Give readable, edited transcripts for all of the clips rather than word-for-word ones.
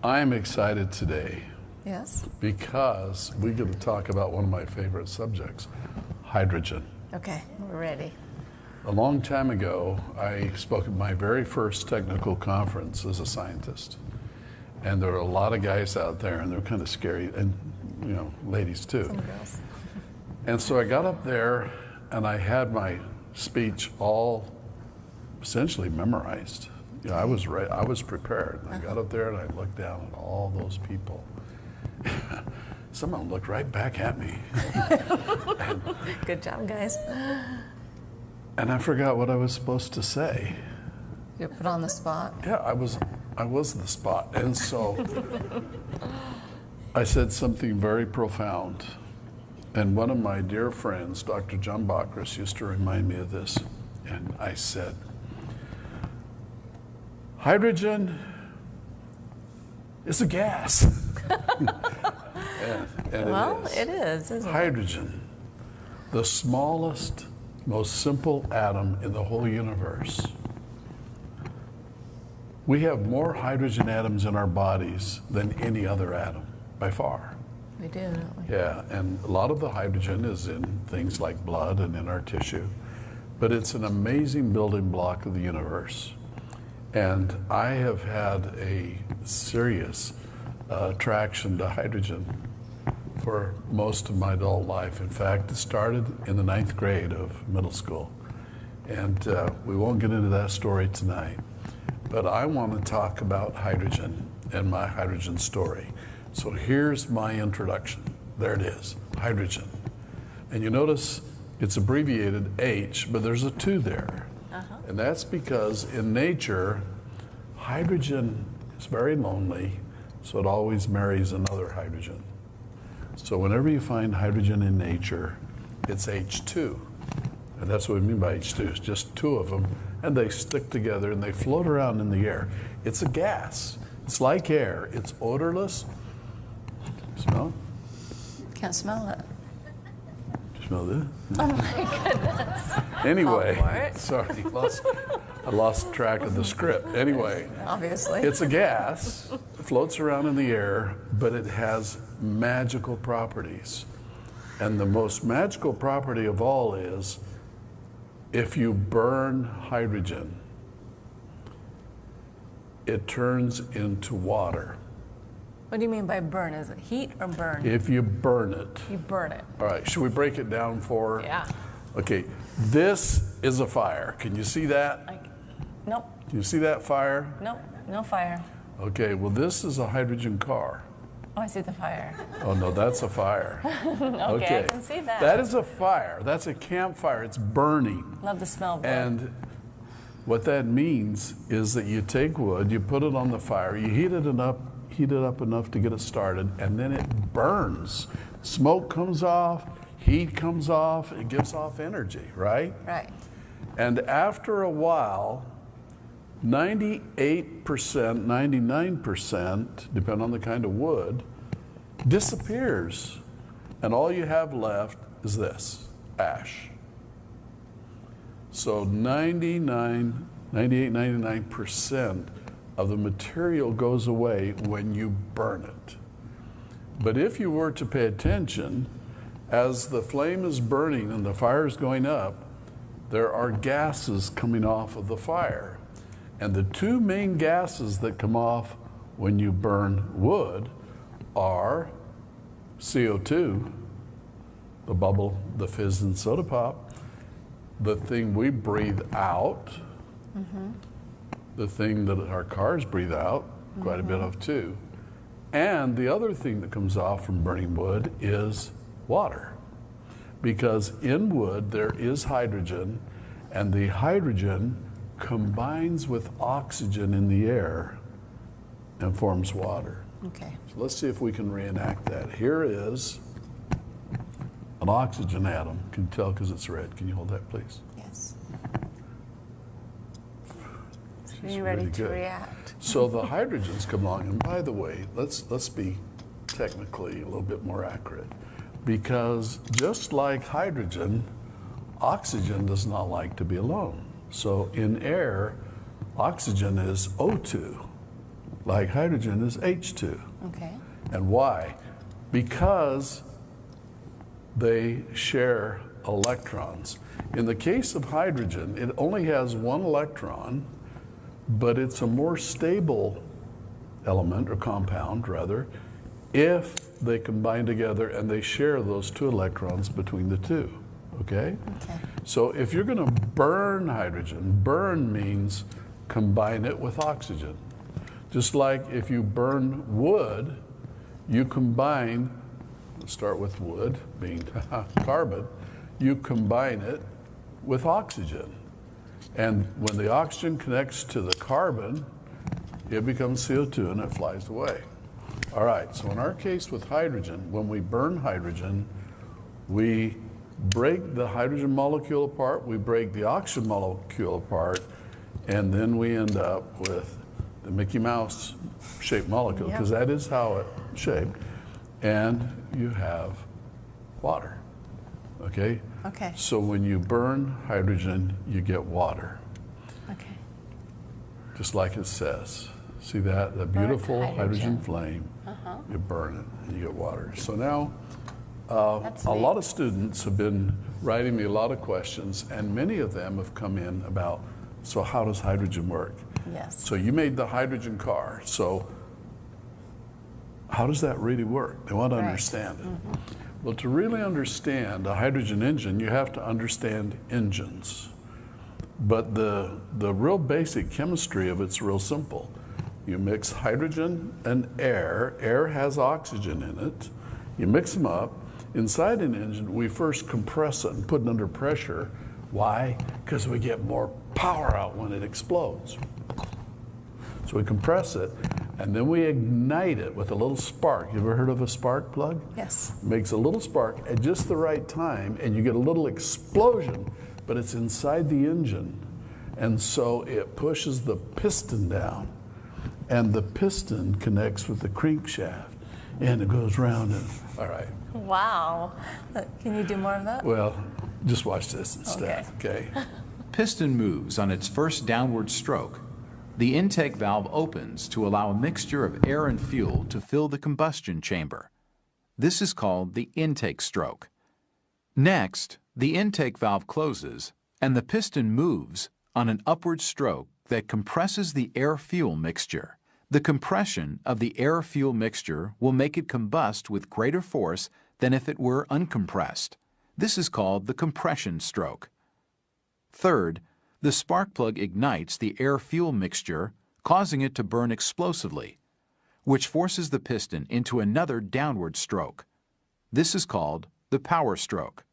I'm excited today Yes. because we get to talk about one of my favorite subjects, hydrogen. Okay, we're ready. A long time ago, I spoke at my very first technical conference as a scientist. And there were a lot of guys out there, and they're kind of scary, and ladies too. Some girls. And so I got up there, and I had my speech all essentially memorized. I was ready, I was prepared. And I got up there, and I looked down at all those people. Some of them looked right back at me. Good job, guys. And I forgot what I was supposed to say. You're put on the spot. Yeah, I was the spot. And so I said something very profound. And one of my dear friends, Dr. John Bachris, used to remind me of this. And I said, hydrogen is a gas. and Well, it is, isn't it? Hydrogen, the smallest, most simple atom in the whole universe. We have more hydrogen atoms in our bodies than any other atom, by far. We do, don't we? Yeah, and a lot of the hydrogen is in things like blood and in our tissue, but it's an amazing building block of the universe. And I have had a serious attraction to hydrogen for most of my adult life. In fact, it started in the 9th grade of middle school. And we won't get into that story tonight. But I want to talk about hydrogen and my hydrogen story. So here's my introduction. There it is, hydrogen. And you notice it's abbreviated H, but there's a 2 there. And that's because in nature, hydrogen is very lonely, so it always marries another hydrogen. So whenever you find hydrogen in nature, it's H2. And that's what we mean by H2, it's just 2 of them, and they stick together and they float around in the air. It's a gas. It's like air. It's odorless. Smell it? Can't smell it. Smell this? Oh my goodness. Anyway, sorry, I lost track of the script. Anyway, Obviously. it's a gas, it floats around in the air, but it has magical properties. And the most magical property of all is if you burn hydrogen, it turns into water. What do you mean by burn? Is it heat or burn? If you burn it. You burn it. All right, should we break it down for? Yeah. Okay, this is a fire. Can you see that? Nope. Can you see that fire? Nope. No fire. Okay, well, this is a hydrogen car. Oh, I see the fire. Oh, no, that's a fire. Okay, I can see that. That is a fire. That's a campfire. It's burning. Love the smell of wood. And what that means is that you take wood, you put it on the fire, you heat it up enough to get it started, and then it burns. Smoke comes off, heat comes off, it gives off energy, right? Right. And after a while, 98%, 99%, depending on the kind of wood, disappears. And all you have left is this, ash. So 98, 99% of the material goes away when you burn it. But if you were to pay attention, as the flame is burning and the fire is going up, there are gases coming off of the fire. And the 2 main gases that come off when you burn wood are CO2, the bubble, the fizz and soda pop, the thing we breathe out, the thing that our cars breathe out, quite a bit of too. And the other thing that comes off from burning wood is water. Because in wood there is hydrogen, and the hydrogen combines with oxygen in the air and forms water. Okay. So let's see if we can reenact that. Here is an oxygen atom. Can you tell because it's red? Can you hold that, please? Yes. She's Are you ready really to good. react? So the hydrogens come along, and by the way, let's be technically a little bit more accurate, because just like hydrogen, oxygen does not like to be alone. So in air, oxygen is O2. like hydrogen is H2. Okay. And why? Because they share electrons. In the case of hydrogen, it only has one electron, but it's a more stable element, or compound rather, if they combine together and they share those 2 electrons between the 2, okay? Okay. So if you're gonna burn hydrogen, burn means combine it with oxygen. Just like if you burn wood, you combine, let's start with wood, being carbon, you combine it with oxygen. And when the oxygen connects to the carbon, it becomes CO2 and it flies away. All right, so in our case with hydrogen, when we burn hydrogen, we break the hydrogen molecule apart, we break the oxygen molecule apart, and then we end up with the Mickey Mouse shaped molecule, because that is how it's shaped, and you have water, okay? Okay. So when you burn hydrogen, you get water, Okay. just like it says. See that? The beautiful hydrogen hydrogen. flame, you burn it and you get water. So now, That's a neat. lot of students have been writing me a lot of questions, and many of them have come in about, so how does hydrogen work? Yes. So you made the hydrogen car, so how does that really work? They want to Right. understand it. Well, to really understand a hydrogen engine, you have to understand engines. But the real basic chemistry of it's real simple. You mix hydrogen and air. Air has oxygen in it. You mix them up. Inside an engine, we first compress it and put it under pressure. Why? Because we get more power out when it explodes. So we compress it, and then we ignite it with a little spark. You ever heard of a spark plug? Yes. Makes a little spark at just the right time, and you get a little explosion, but it's inside the engine. And so it pushes the piston down, and the piston connects with the crankshaft, and it goes round and, all right. Wow. Can you do more of that? Well, just watch this instead, okay? Piston moves on its first downward stroke. The intake valve opens to allow a mixture of air and fuel to fill the combustion chamber. This is called the intake stroke. Next, the intake valve closes and the piston moves on an upward stroke that compresses the air-fuel mixture. The compression of the air-fuel mixture will make it combust with greater force than if it were uncompressed. This is called the compression stroke. Third, the spark plug ignites the air-fuel mixture, causing it to burn explosively, which forces the piston into another downward stroke. This is called the power stroke.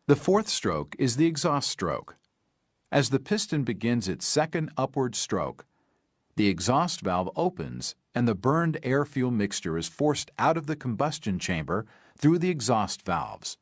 The fourth stroke is the exhaust stroke. As the piston begins its second upward stroke, the exhaust valve opens and the burned air-fuel mixture is forced out of the combustion chamber through the exhaust valves.